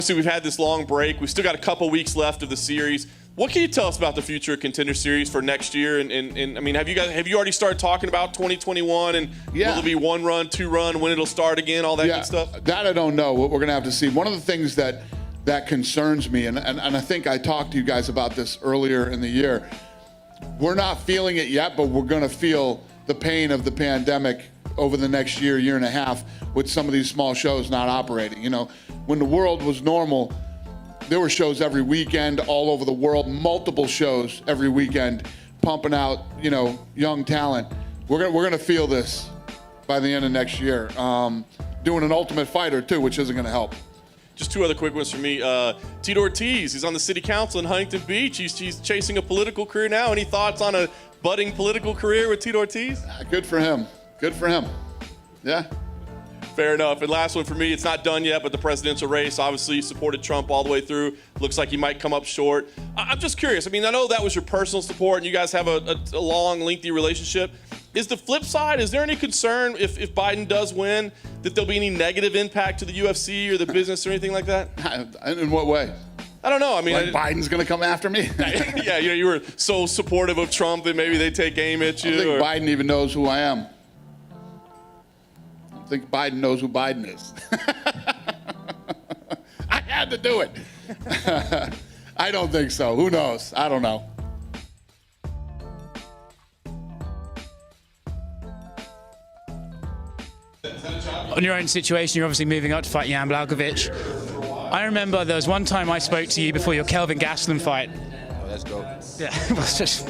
Obviously, we've had this long break. We've still got a couple weeks left of the series. What can you tell us about the future of Contender Series for next year? And I mean, have you already started talking about 2021 and will there be 1 run, 2 run, when it'll start again, all that good stuff? That I don't know. We're going to have to see. One of the things that concerns me, and I think I talked to you guys about this earlier in the year, we're not feeling it yet, but we're going to feel the pain of the pandemic over the next year, year and a half, with some of these small shows not operating. You know, when the world was normal, there were shows every weekend all over the world, multiple shows every weekend, pumping out, you know, young talent. We're gonna feel this by the end of next year. Doing an Ultimate Fighter too, which isn't gonna help. Just 2 other quick ones for me. Tito Ortiz, he's on the city council in Huntington Beach. He's chasing a political career now. Any thoughts on a budding political career with Tito Ortiz? Good for him. Good for him. Yeah. Fair enough. And last one for me, it's not done yet, but the presidential race, obviously you supported Trump all the way through. Looks like he might come up short. I'm just curious. I mean, I know that was your personal support and you guys have a long, lengthy relationship. Is the flip side, is there any concern if Biden does win that there'll be any negative impact to the UFC or the business or anything like that? In what way? I don't know. I mean, like Biden's going to come after me? Yeah, you were so supportive of Trump that maybe they take aim at you. I think Biden even knows who I am. I think Biden knows who Biden is. I had to do it. I don't think so. Who knows? I don't know. On your own situation, you're obviously moving up to fight Jan Blachowicz. I remember there was one time I spoke to you before your Kelvin Gastelum fight. Oh, let's go. Yeah, it was just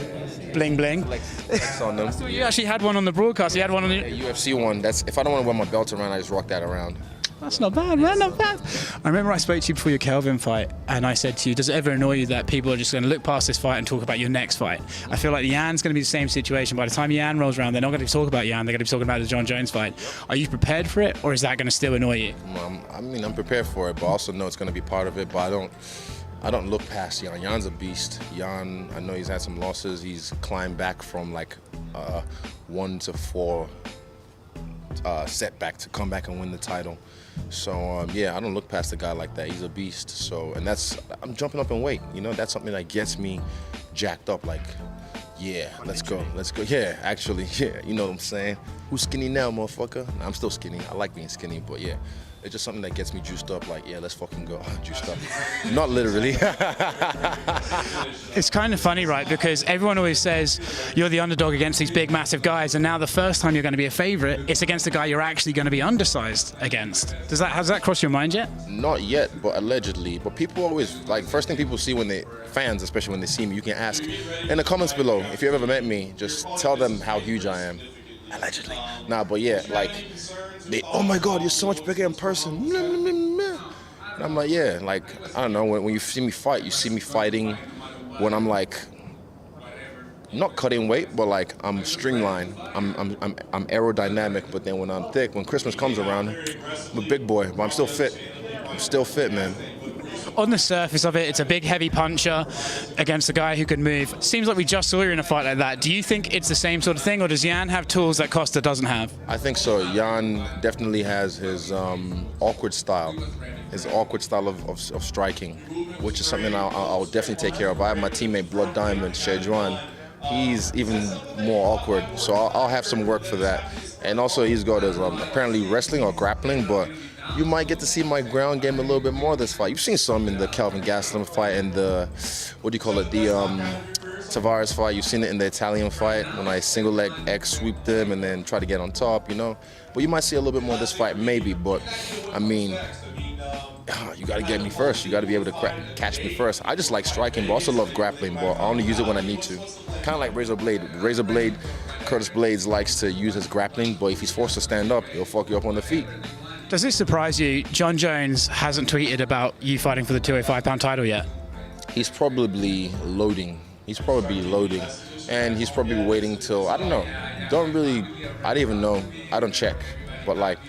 bling bling. Flex on them. So you actually had one on the broadcast. You had one on the UFC one. That's if I don't want to wear my belt around, I just rock that around. That's not bad, man, not bad. I remember I spoke to you before your Kelvin fight, and I said to you, does it ever annoy you that people are just going to look past this fight and talk about your next fight? I feel like Jan's going to be the same situation. By the time Jan rolls around, they're not going to talk about Jan, they're going to be talking about the John Jones fight. Are you prepared for it, or is that going to still annoy you? I mean, I'm prepared for it, but I also know it's going to be part of it, but I don't look past Jan. Jan's a beast. Jan, I know he's had some losses. He's climbed back from like 1 to 4 setback to come back and win the title. So yeah, I don't look past a guy like that. He's a beast. So, and I'm jumping up in weight. You know, that's something that gets me jacked up. Like, yeah, let's go. Yeah, actually, yeah. You know what I'm saying? Who's skinny now, motherfucker? Nah, I'm still skinny. I like being skinny, but yeah. It's just something that gets me juiced up, like, yeah, let's fucking go. Juiced up. Not literally. It's kind of funny, right? Because everyone always says you're the underdog against these big, massive guys, and now the first time you're going to be a favorite, it's against the guy you're actually going to be undersized against. Has that crossed your mind yet? Not yet, but allegedly. But people always, like, first thing people see fans, especially when they see me, you can ask in the comments below, if you've ever met me, just tell them how huge I am. Allegedly. Nah, but yeah, like, oh my God, you're so much bigger in person. And I'm like, yeah, like, I don't know, when you see me fight, you see me fighting when I'm like, not cutting weight, but like I'm streamlined, I'm aerodynamic, but then when I'm thick, when Christmas comes around, I'm a big boy, but I'm still fit. I'm still fit, man. On the surface of it, it's a big, heavy puncher against a guy who can move. Seems like we just saw you in a fight like that. Do you think it's the same sort of thing, or does Jan have tools that Costa doesn't have? I think so. Jan definitely has his awkward style of striking, which is something I'll definitely take care of. I have my teammate Blood Diamond, Shejuan. He's even more awkward, so I'll have some work for that. And also he's got his apparently wrestling or grappling, but you might get to see my ground game a little bit more this fight. You've seen some in the Kelvin Gastelum fight and the, the Tavares fight. You've seen it in the Italian fight when I single leg X sweep them and then try to get on top, you know. But you might see a little bit more this fight, maybe. But I mean, you got to get me first. You got to be able to catch me first. I just like striking, but I also love grappling, but I only use it when I need to. Kind of like Razor Blade. Razor Blade, Curtis Blades likes to use his grappling, but if he's forced to stand up, he'll fuck you up on the feet. Does this surprise you? John Jones hasn't tweeted about you fighting for the 205-pound title yet. He's probably loading. And he's probably waiting till, I don't know. I don't even know. I don't check. But like,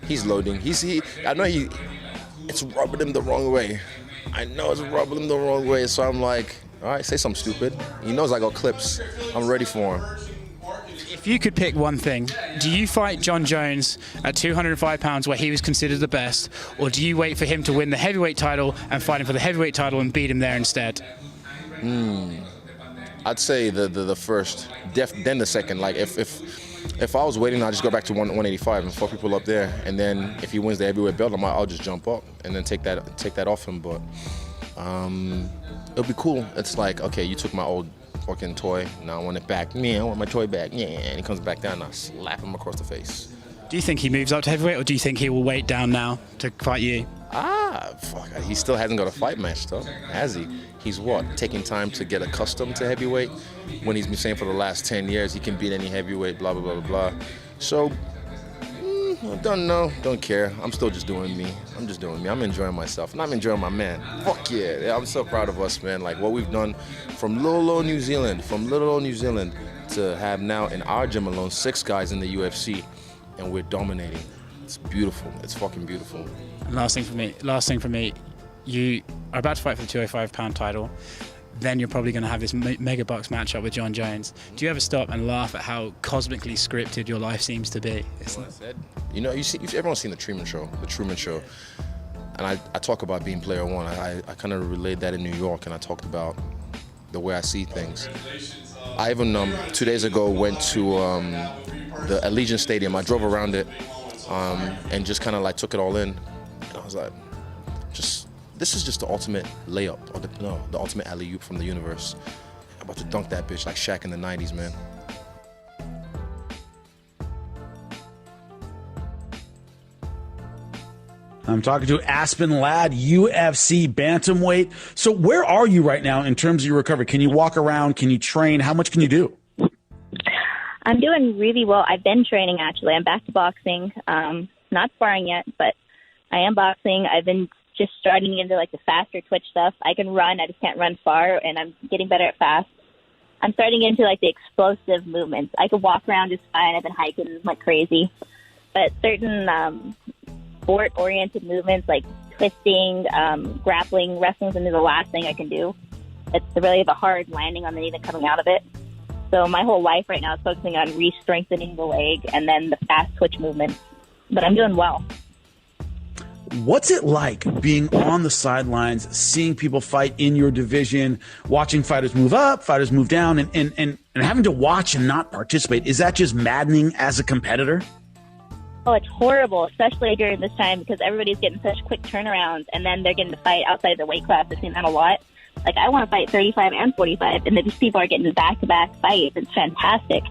he's loading. I know it's rubbing him the wrong way. I know it's rubbing him the wrong way, so I'm like, all right, say something stupid. He knows I got clips. I'm ready for him. you could pick one thing, do you fight John Jones at 205 pounds where he was considered the best, or do you wait for him to win the heavyweight title and fight him for the heavyweight title and beat him there instead? I'd say the first, then the second. Like if I was waiting, I'd just go back to 185 and fuck people up there, and then if he wins the heavyweight belt, I'll just jump up and then take that off him. But it'll be cool. It's like, okay, you took my old fucking toy, now I want it back. Yeah, I want my toy back. Yeah, and he comes back down and I slap him across the face. Do you think he moves up to heavyweight, or do you think he will wait down now to fight you? Fuck. He still hasn't got a fight match, though, has he? He's taking time to get accustomed to heavyweight, when he's been saying for the last 10 years he can beat any heavyweight, blah, blah, blah, blah, blah. So, I don't know, don't care. I'm still just doing me. I'm just doing me. I'm enjoying myself, and I'm enjoying my man. Fuck yeah. I'm so proud of us, man. Like, what we've done from little old New Zealand, to have now in our gym alone 6 guys in the UFC, and we're dominating. It's beautiful. It's fucking beautiful. And last thing for me, you are about to fight for the 205-pound title. Then you're probably going to have this mega box matchup with John Jones. Do you ever stop and laugh at how cosmically scripted your life seems to be? You know, everyone's seen the Truman Show. And I talk about being player one. I kind of relayed that in New York, and I talked about the way I see things. I even 2 days ago went to the Allegiant Stadium. I drove around it and just kind of like took it all in. And I was like, this is just the ultimate layup, or the ultimate alley-oop from the universe. I'm about to dunk that bitch like Shaq in the 90s, man. I'm talking to Aspen Ladd, UFC bantamweight. So where are you right now in terms of your recovery? Can you walk around? Can you train? How much can you do? I'm doing really well. I've been training, actually. I'm back to boxing. Not sparring yet, but I am boxing. I've been just starting into like the faster twitch stuff. I can run, I just can't run far, and I'm getting better at fast. I'm starting into like the explosive movements. I can walk around just fine. I've been hiking like crazy. But certain sport-oriented movements like twisting, grappling, wrestling's into the last thing I can do. It's really the hard landing on the knee and coming out of it. So my whole life right now is focusing on re-strengthening the leg and then the fast twitch movements. But I'm doing well. What's it like being on the sidelines, seeing people fight in your division, watching fighters move up, fighters move down, and having to watch and not participate? Is that just maddening as a competitor? Oh, it's horrible, especially during this time because everybody's getting such quick turnarounds, and then they're getting to fight outside of their weight class. I've seen that a lot. Like, I want to fight 35 and 45, and then these people are getting back-to-back fights. It's fantastic.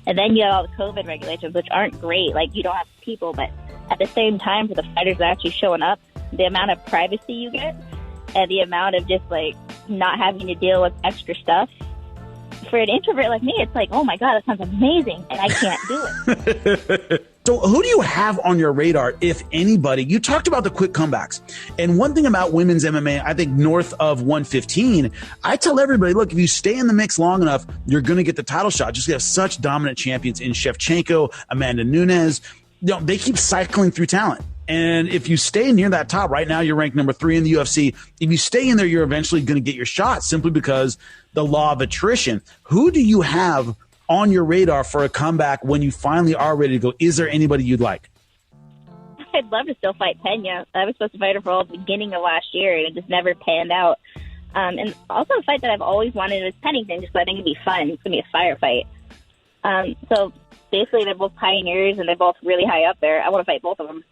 And then you have all the COVID regulations, which aren't great. Like, you don't have people, but at the same time, for the fighters that are actually showing up, the amount of privacy you get and the amount of just, like, not having to deal with extra stuff. For an introvert like me, it's like, oh, my God, that sounds amazing, and I can't do it. So who do you have on your radar, if anybody? You talked about the quick comebacks. And one thing about women's MMA, I think north of 115, I tell everybody, look, if you stay in the mix long enough, you're going to get the title shot. Just have such dominant champions in Shevchenko, Amanda Nunes. You know, they keep cycling through talent. And if you stay near that top, right now you're ranked number 3 in the UFC. If you stay in there, you're eventually going to get your shot simply because the law of attrition. Who do you have on your radar for a comeback when you finally are ready to go? Is there anybody you'd like? I'd love to still fight Pena. I was supposed to fight her for all the beginning of last year, and it just never panned out. And also a fight that I've always wanted was Pennington, just so I think it'd be fun. It's going to be a firefight. So basically they're both pioneers, and they're both really high up there. I want to fight both of them.